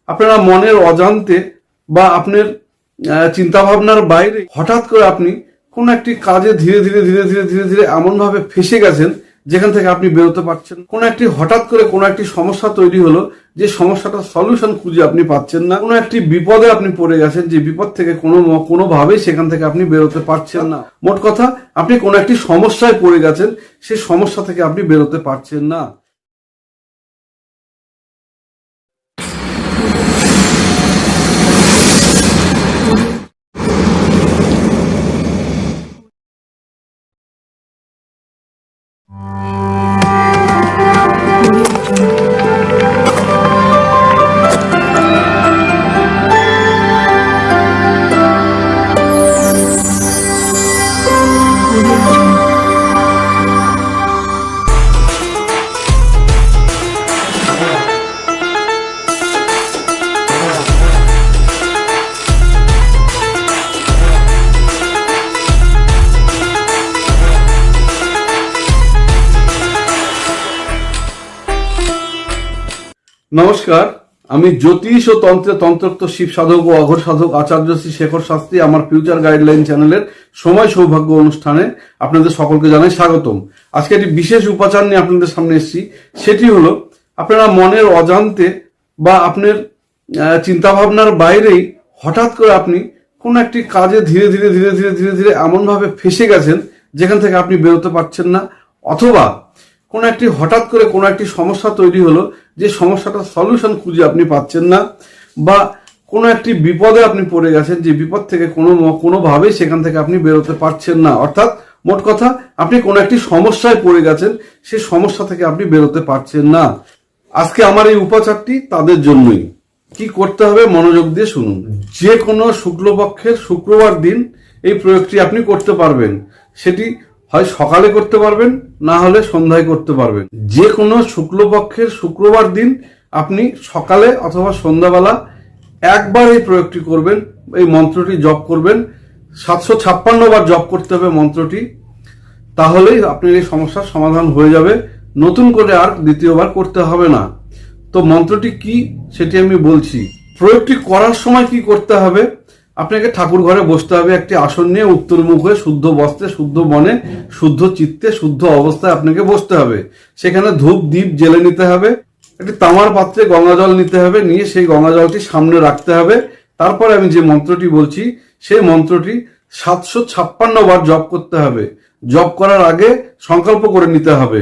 আপনারা মনের অজান্তে বা আপনার চিন্তা ভাবনার বাইরে হঠাৎ করে আপনি কোন একটি কাজে ধীরে ধীরে ধীরে ধীরে ধীরে ধীরে এমন ভাবে ফেসে গেছেন যেখান থেকে আপনি বেরোতে পারছেন। কোন একটি হঠাৎ করে কোন একটি সমস্যা তৈরি হলো, যে সমস্যাটা সলিউশন খুঁজে আপনি পাচ্ছেন না। কোন একটি বিপদে আপনি পড়ে গেছেন, যে বিপদ থেকে কোনোভাবেই সেখান থেকে আপনি বেরোতে পারছেন না। মোট কথা, আপনি কোন একটি সমস্যায় পড়ে গেছেন, সেই সমস্যা থেকে আপনি বেরোতে পারছেন না। নমস্কার, আমি জ্যোতিষ ও তন্ত্রোক্ত শিব সাধক ও অঘোর সাধক আচার্য শ্রী শেখর শাস্ত্রী আমার ফিউচার গাইডলাইন চ্যানেলের সময় সৌভাগ্য অনুষ্ঠানে আপনাদের সকলকে জানাই স্বাগতম। আজকে একটি বিশেষ উপাচার নিয়ে আপনাদের সামনে এসেছি। সেটি হলো, আপনারা মনের অজান্তে বা আপনার চিন্তা ভাবনার বাইরেই হঠাৎ করে আপনি কোন একটি কাজে ধীরে ধীরে ধীরে ধীরে ধীরে ধীরে এমন ভাবে ফেসে গেছেন যেখান থেকে আপনি বেরোতে পারছেন না, অথবা কোন একটি হঠাৎ করে কোন একটি সমস্যা তৈরি হলো, যে সমস্যাটা সলিউশন খুঁজে আপনি পাচ্ছেন না, বা কোন একটি বিপদে আপনি পড়ে গেছেন, যে বিপদ থেকে কোনোভাবেই সেখান থেকে আপনি বেরোতে পারছেন না। অর্থাৎ মোট কথা, আপনি কোন একটি সমস্যায় পড়ে গেছেন, সেই সমস্যা থেকে আপনি বেরোতে পারছেন না। আজকে আমার এই উপাচারটি তাদের জন্যই। কি করতে হবে মনোযোগ দিয়ে শুনুন। যে কোনো শুক্লপক্ষের শুক্রবার দিন এই প্রয়োগটি আপনি করতে পারবেন। সেটি হয় সকালে করতে পারবেন, না হলে সন্ধ্যায় করতে পারবেন। যে কোনো শুক্লপক্ষের শুক্রবার দিন আপনি সকালে অথবা সন্ধ্যাবেলা একবার এই প্রয়োগটি করবেন, এই মন্ত্রটি জপ করবেন। 756 বার জপ করতে হবে মন্ত্রটি, তাহলেই আপনার এই সমস্যার সমাধান হয়ে যাবে। নতুন করে আর দ্বিতীয়বার করতে হবে না। তো মন্ত্রটি কি সেটি আমি বলছি। প্রয়োগটি করার সময় কি করতে হবে? আপনাকে ঠাকুর ঘরে বসতে হবে, একটি আসন নিয়ে উত্তর মুখ হয়ে শুদ্ধ বস্ত্রে, শুদ্ধ মনে, শুদ্ধ চিত্তে, শুদ্ধ অবস্থায় আপনাকে বসতে হবে। সেখানে ধূপ দ্বীপ জেলে নিতে হবে। একটি তামার পাত্রে গঙ্গা জল নিতে হবে, নিয়ে সেই গঙ্গা জলটি সামনে রাখতে হবে। তারপরে আমি যে মন্ত্রটি বলছি সেই মন্ত্রটি 756 বার জপ করতে হবে। জপ করার আগে সংকল্প করে নিতে হবে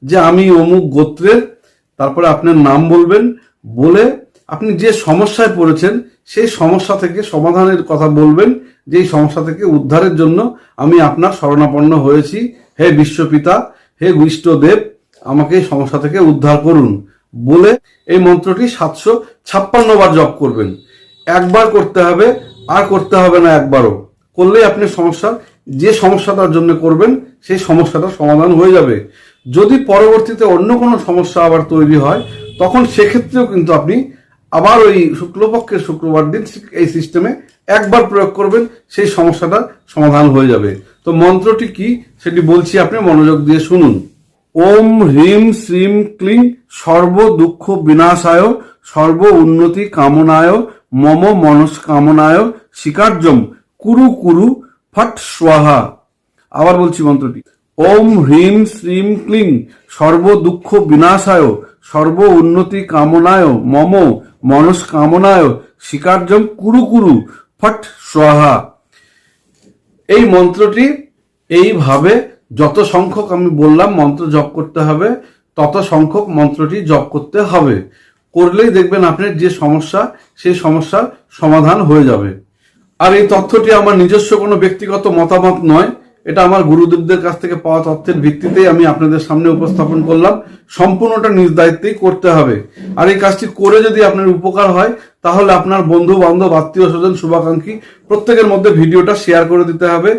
যে আমি অমুক গোত্রের, তারপরে আপনার নাম বলবেন, বলে আপনি যে সমস্যায় পড়েছেন সেই সমস্যা থেকে সমাধানের কথা বলবেন, যে এই সমস্যা থেকে উদ্ধারের জন্য আমি আপনার শরণাপন্ন হয়েছি। হে বিশ্বপিতা, হে ইষ্টদেব, আমাকে এই সমস্যা থেকে উদ্ধার করুন বলে এই মন্ত্রটি 756 বার জপ করবেন। একবার করতে হবে, আর করতে হবে না একবারও। করলেই আপনি যে সমস্যাটার জন্য করবেন সেই সমস্যাটার সমাধান হয়ে যাবে। যদি পরবর্তীতে অন্য কোনো সমস্যা আবার তৈরি হয়, তখন সেক্ষেত্রেও কিন্তু আপনি আবার ওই শুক্লপক্ষের শুক্রবার দিন এই সিস্টেমে একবার প্রয়োগ করবেন, সেই সমস্যাটা সমাধান হয়ে যাবে। তো মন্ত্রটি কি সেটি বলছি, আপনি মনোযোগ দিয়ে শুনুন। ওম হ্রিম শ্রীম ক্লিং সর্ব দুঃখ বিনাশায় সর্ব উন্নতি কামনায় মম মনস্কামনায় শিকার্যম কুরু কুরু ফট স্বাহা। আবার বলছি মন্ত্রটি। ওম হ্রিম শ্রীম ক্লিং সর্ব দুঃখ বিনাশায় সর্ব উন্নতি কামনায় মম মনস্কামনায় শিকার্যম কুরু কুরু ফট স্বাহা। এই মন্ত্রটি এইভাবে যত সংখ্যক আমি বললাম মন্ত্র জপ করতে হবে, তত সংখ্যক মন্ত্রটি জপ করতে হবে। করলেই দেখবেন আপনার যে সমস্যা সেই সমস্যার সমাধান হয়ে যাবে। আর এই তথ্যটি আমার নিজস্ব কোনো ব্যক্তিগত মতামত নয়, এটা আমার গুরুদেবদের কাছ থেকে পাওয়া তথ্যের ভিত্তিতেই আমি আপনাদের সামনে উপস্থাপন করলাম। সম্পূর্ণটা নিজ দায়িত্বেই করতে হবে। আর এই কাজটি করে যদি আপনার উপকার হয়, তাহলে আপনার বন্ধু বান্ধব আত্মীয় স্বজন শুভাকাঙ্ক্ষী প্রত্যেকের মধ্যে ভিডিওটা শেয়ার করে দিতে হবে।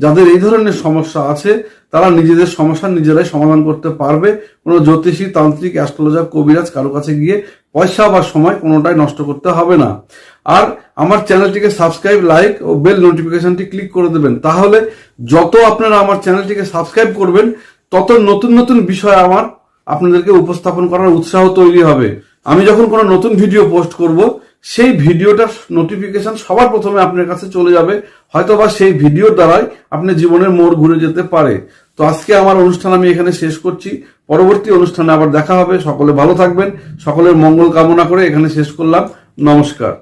যাদের এই ধরনের সমস্যা আছে তারা নিজেদের সমস্যা নিজেরাই সমাধান করতে পারবে। কোনো জ্যোতিষী, তান্ত্রিক, অ্যাস্ট্রোলজার, কবিরাজ কারো কাছে গিয়ে পয়সা বা সময় কোনোটাই নষ্ট করতে হবে না। আর আমার চ্যানেলটিকে সাবস্ক্রাইব, লাইক ও বেল নোটিফিকেশনটি ক্লিক করে দেবেন। তাহলে যত আপনারা আমার চ্যানেলটিকে সাবস্ক্রাইব করবেন, তত নতুন নতুন বিষয় আপনাদেরকে উপস্থাপন করার উৎসাহ তৈরি হবে। আমি যখন কোনো নতুন ভিডিও পোস্ট করব, সেই ভিডিওটার নোটিফিকেশন সবার প্রথমে আপনার কাছে চলে যাবে, হয়তোবা সেই ভিডিওর দ্বারাই আপনার জীবনের মোড় ঘুরে যেতে পারে। তো আজকে আমার অনুষ্ঠান আমি এখানে শেষ করছি, পরবর্তী অনুষ্ঠানে আবার দেখা হবে। সকলে ভালো থাকবেন, সকলের মঙ্গল কামনা করে এখানে শেষ করলাম। নমস্কার।